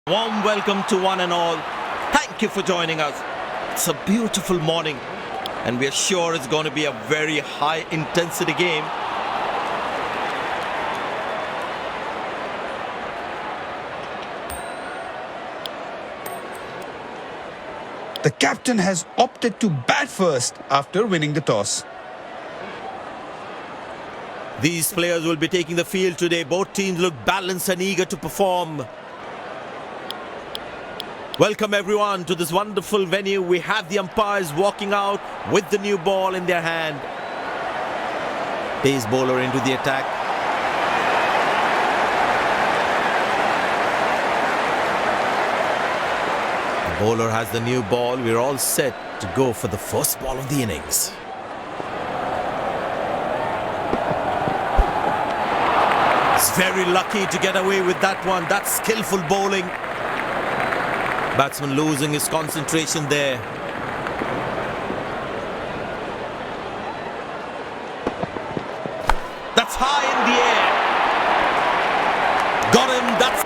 Warm welcome to one and all. Thank you for joining us. It's a beautiful morning and we are sure it's going to be a very high intensity game. The captain has opted to bat first after winning the toss. These players will be taking the field today. Both teams look balanced and eager to perform. Welcome everyone to this wonderful venue. We have the umpires walking out with the new ball in their hand. Pace bowler into the attack. The bowler has the new ball. We're all set to go for the first ball of the innings. He's very lucky to get away with that one. That's skillful bowling. Batsman losing his concentration there. That's high in the air. Got him. That's...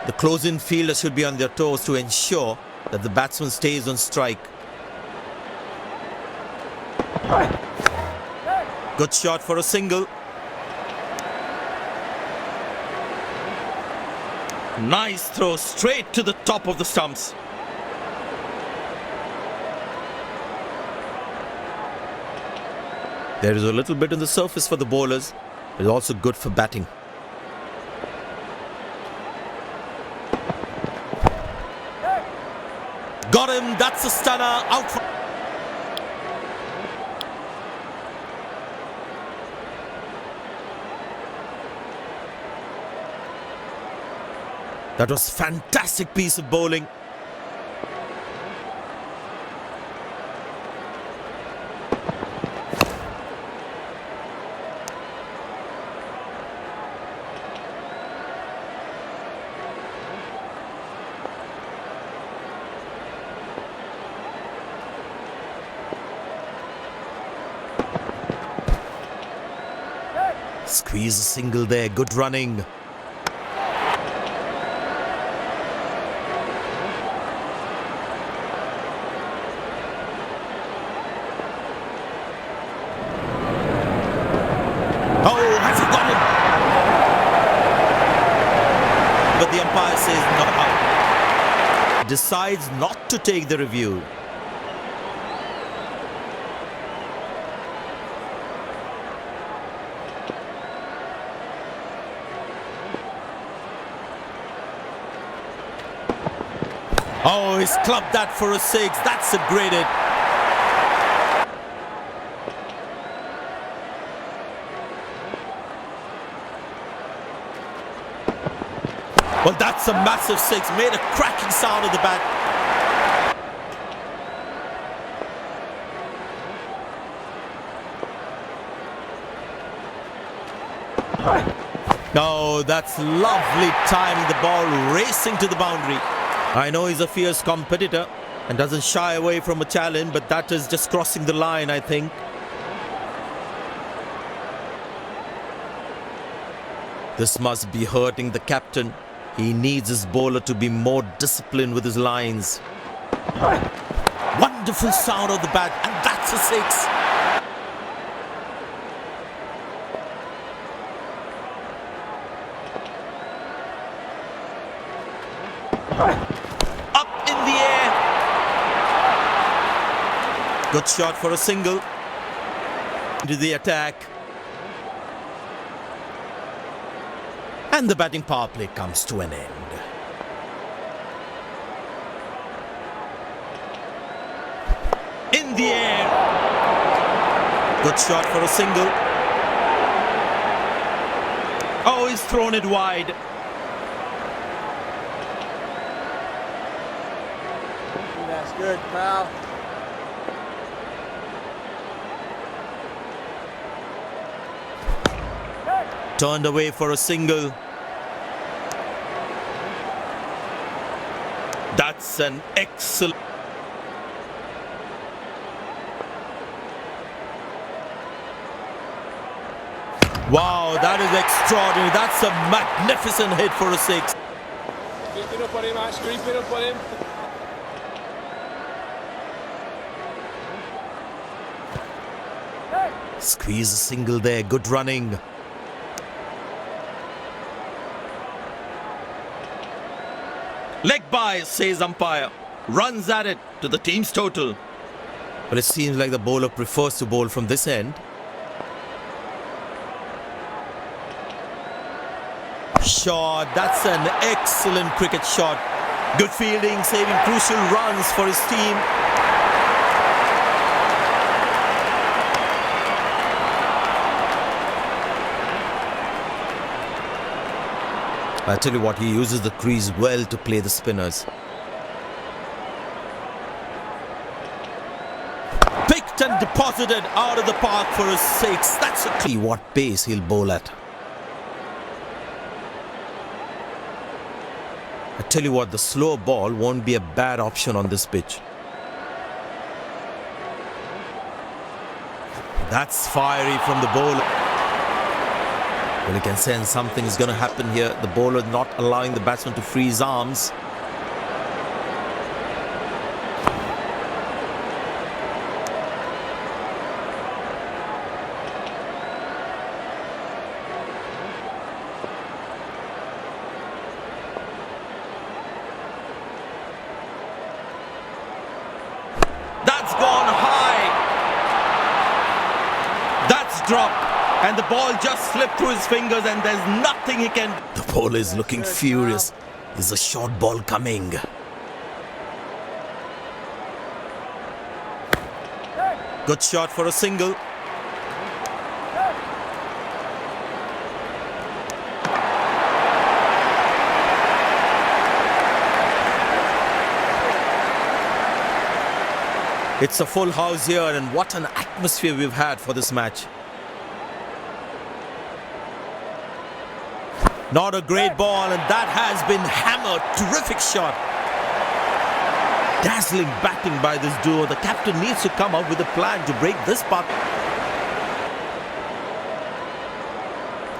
The close-in fielder should be on their toes to ensure that the batsman stays on strike. Good shot for a single. Nice throw straight to the top of the stumps. There is a little bit on the surface for the bowlers. It's also good for batting. Got him. That's a stunner. Out for... That was fantastic piece of bowling. Squeeze a single there. Good running. But the umpire says not out. Decides not to take the review. Oh, he's clubbed that for a six. That's a great hit. Well, that's a massive six. Made a cracking sound at the bat. No, that's lovely timing. The ball racing to the boundary. I know he's a fierce competitor and doesn't shy away from a challenge, but that is just crossing the line, I think. This must be hurting the captain. He needs his bowler to be more disciplined with his lines. Wonderful sound of the bat, and that's a six. Up in the air. Good shot for a single. Into the attack. And the batting power play comes to an end. In the air. Good shot for a single. Oh, he's thrown it wide. That's good, pal. Turned away for a single. That's an excellent... Wow, that is extraordinary. That's a magnificent hit for a six. Creeping up on him, Ash. Creeping up on him. Squeeze a single there. Good running. Leg by, says umpire. Runs at it to the team's total. But it seems like the bowler prefers to bowl from this end. Shot. That's an excellent cricket shot. Good fielding, saving crucial runs for his team. I tell you what, he uses the crease well to play the spinners. Picked and deposited out of the park for a six. That's a key. What pace he'll bowl at. I tell you what, the slow ball won't be a bad option on this pitch. That's fiery from the bowler. Well, you can sense something is going to happen here. The bowler not allowing the batsman to free his arms. That's gone high. That's dropped. And the ball just slipped through his fingers and there's nothing he can... The bowler is looking furious. Is a short ball coming? Good shot for a single. It's a full house here and what an atmosphere we've had for this match. Not a great ball and that has been hammered. Terrific shot. Dazzling batting by this duo. The captain needs to come up with a plan to break this part.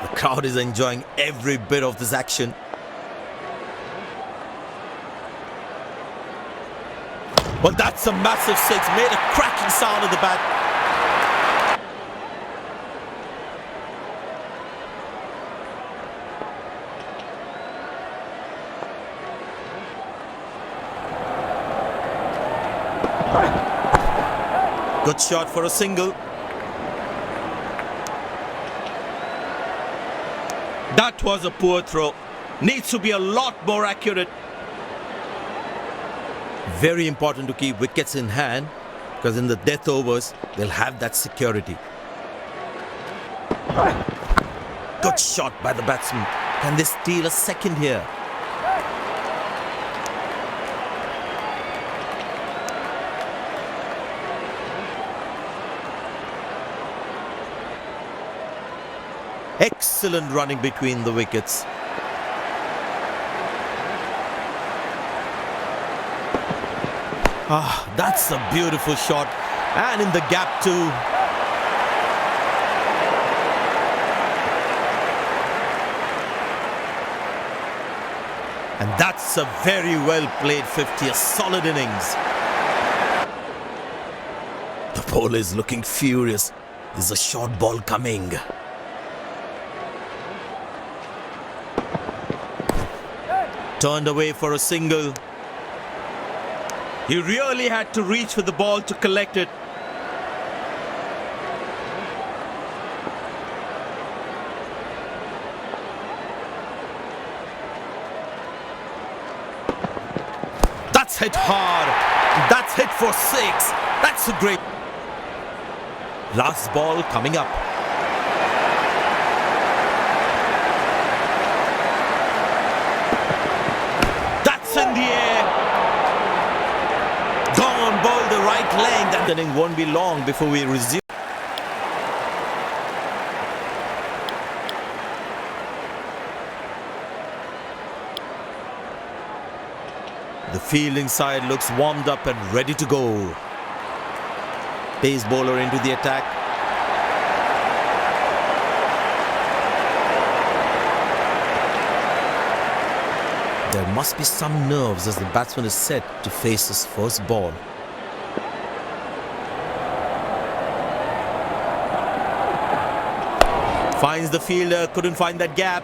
The crowd is enjoying every bit of this action. Well, that's a massive six. Made a cracking sound at the bat. Good shot for a single. That was a poor throw. Needs to be a lot more accurate. Very important to keep wickets in hand because in the death overs, they'll have that security. Good shot by the batsman. Can they steal a second here? Excellent running between the wickets. Ah, that's a beautiful shot. And in the gap too. And that's a very well played 50, a solid innings. The bowler is looking furious. Is a short ball coming? Turned away for a single. He really had to reach for the ball to collect it. That's hit hard. That's hit for six. That's a great... Last ball coming up. In the air. Gone, ball the right length, and then it won't be long before we resume. The fielding side looks warmed up and ready to go. Pace bowler into the attack. There must be some nerves as the batsman is set to face his first ball. Finds the fielder, couldn't find that gap.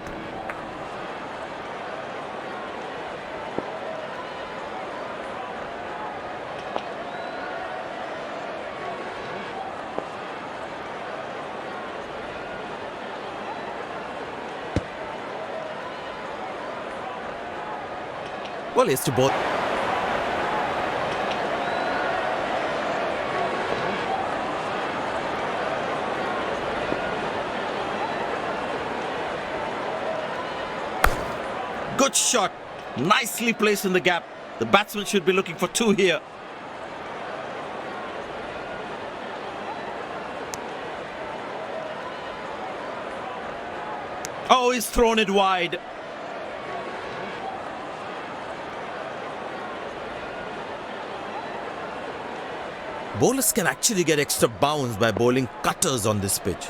Well, it's to both. Good shot. Nicely placed in the gap. The batsman should be looking for two here. Oh, he's thrown it wide. Bowlers can actually get extra bounce by bowling cutters on this pitch.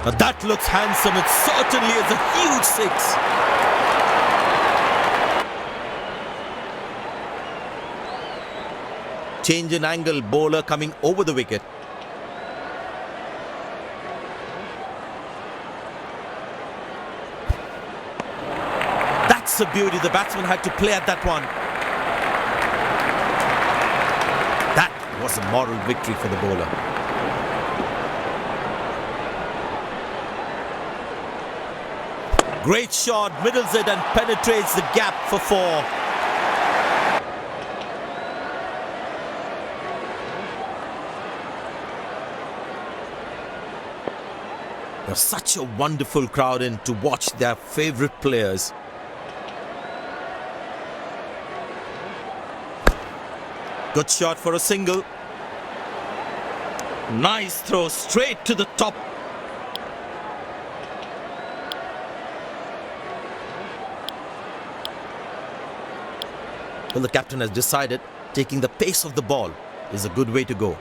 Now that looks handsome. It certainly is a huge six. Change in angle, bowler coming over the wicket. That's a beauty. The batsman had to play at that one. That was a moral victory for the bowler. Great shot, middles it and penetrates the gap for four. There's such a wonderful crowd in to watch their favourite players. Good shot for a single. Nice throw straight to the top. Well, the captain has decided taking the pace of the ball is a good way to go.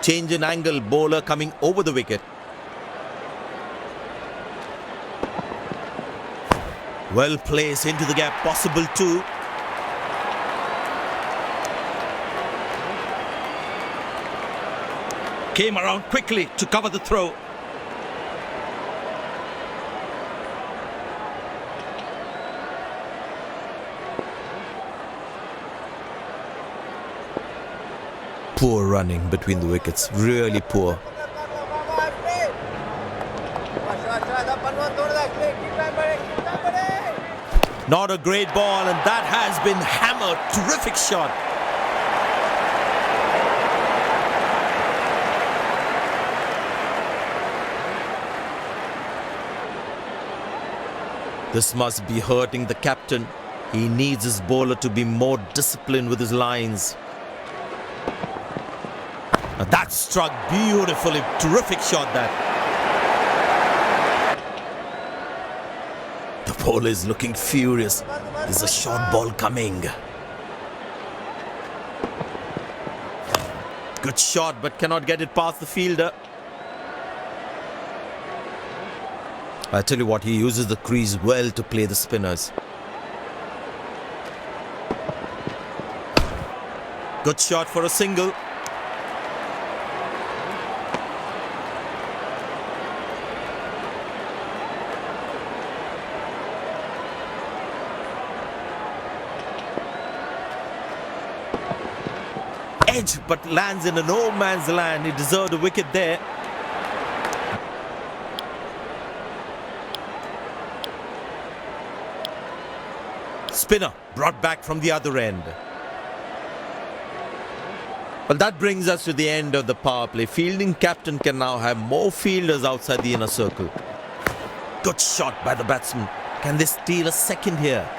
Change in angle, bowler coming over the wicket. Well placed into the gap, possible two. Came around quickly to cover the throw. Poor running between the wickets, really poor. Not a great ball, and that has been hammered. Terrific shot. This must be hurting the captain. He needs his bowler to be more disciplined with his lines. Now that struck beautifully. Terrific shot that. The bowler is looking furious. There's a short ball coming. Good shot, but cannot get it past the fielder. I tell you what, he uses the crease well to play the spinners. Good shot for a single. Edge, but lands in a no man's land. He deserved a wicket there. Spinner brought back from the other end. Well, that brings us to the end of the power play. Fielding captain can now have more fielders outside the inner circle. Good shot by the batsman. Can they steal a second here?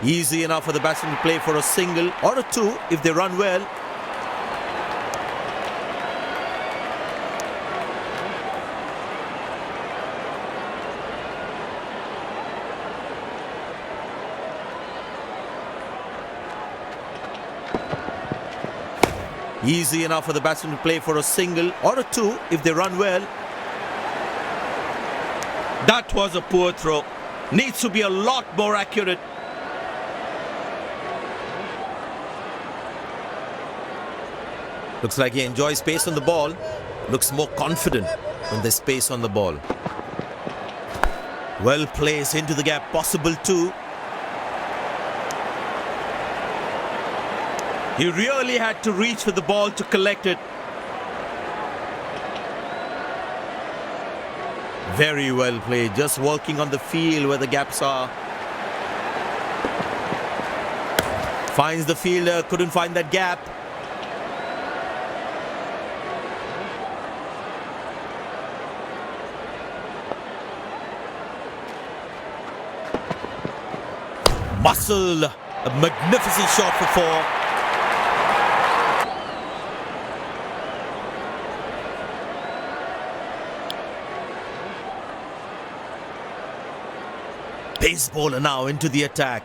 Easy enough for the batsman to play for a single or a two if they run well. Easy enough for the batsman to play for a single or a two if they run well. That was a poor throw. Needs to be a lot more accurate. Looks like he enjoys space on the ball. Looks more confident when there's space on the ball. Well placed into the gap, possible two. He really had to reach for the ball to collect it. Very well played, just working on the field where the gaps are. Finds the fielder, couldn't find that gap. Muscle, a magnificent shot for four. Pace bowler now into the attack.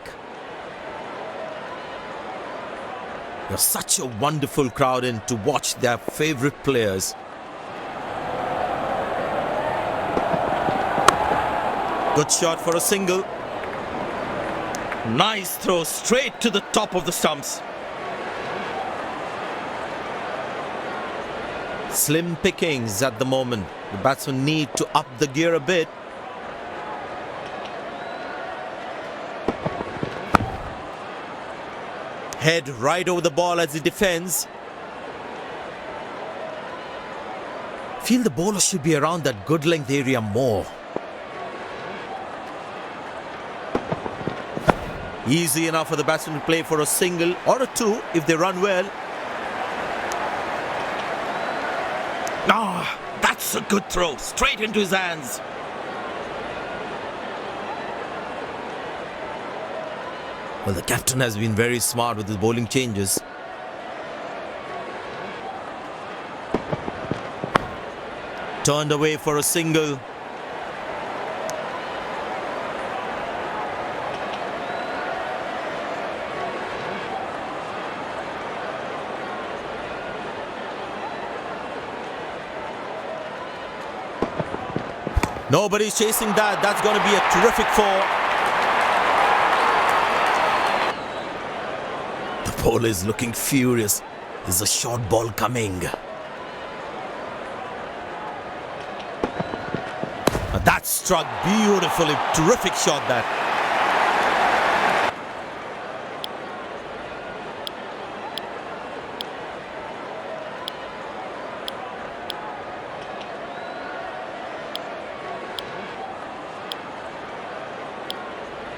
There's such a wonderful crowd in to watch their favorite players. Good shot for a single. Nice throw straight to the top of the stumps. Slim pickings at the moment. The batsmen need to up the gear a bit. Head right over the ball as he defends. Feel the bowler should be around that good length area more. Easy enough for the batsman to play for a single or a two if they run well. That's a good throw, straight into his hands. Well, the captain has been very smart with his bowling changes. Turned away for a single. Nobody's chasing that. That's going to be a terrific four. The bowler is looking furious. There's a short ball coming. That struck beautifully. Terrific shot that.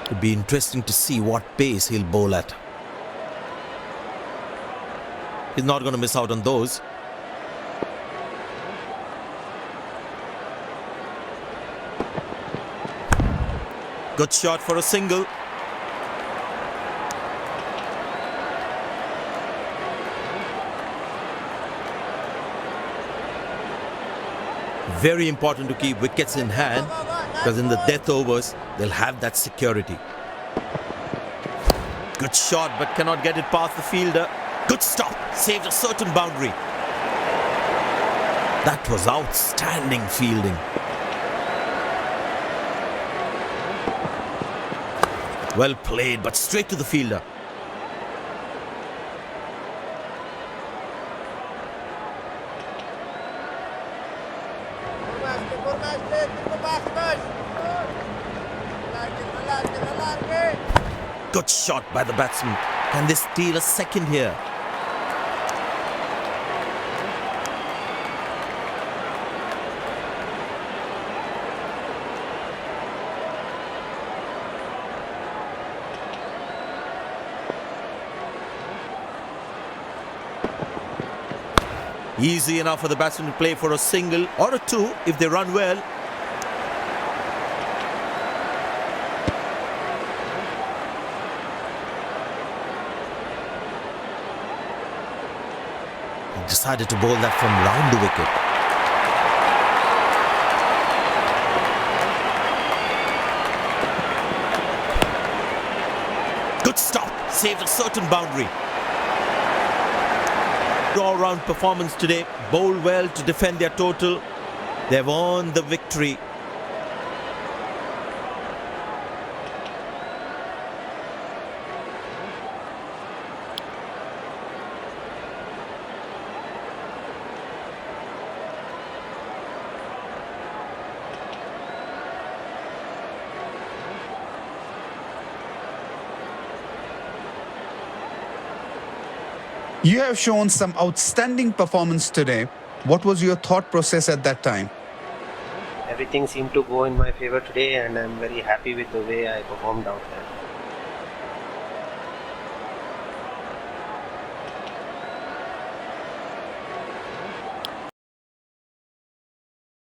It'll be interesting to see what pace he'll bowl at. He's not going to miss out on those. Good shot for a single. Very important to keep wickets in hand, because in the death overs, they'll have that security. Good shot, but cannot get it past the fielder. Good stop, saved a certain boundary. That was outstanding fielding. Well played, but straight to the fielder. Good shot by the batsman. Can they steal a second here? Easy enough for the batsman to play for a single or a two if they run well. He decided to bowl that from round the wicket. Good stop, saved a certain boundary. all-round performance today. Bowled well to defend their total. They've earned the victory. You have shown some outstanding performance today. What was your thought process at that time? Everything seemed to go in my favor today, and I'm very happy with the way I performed out there.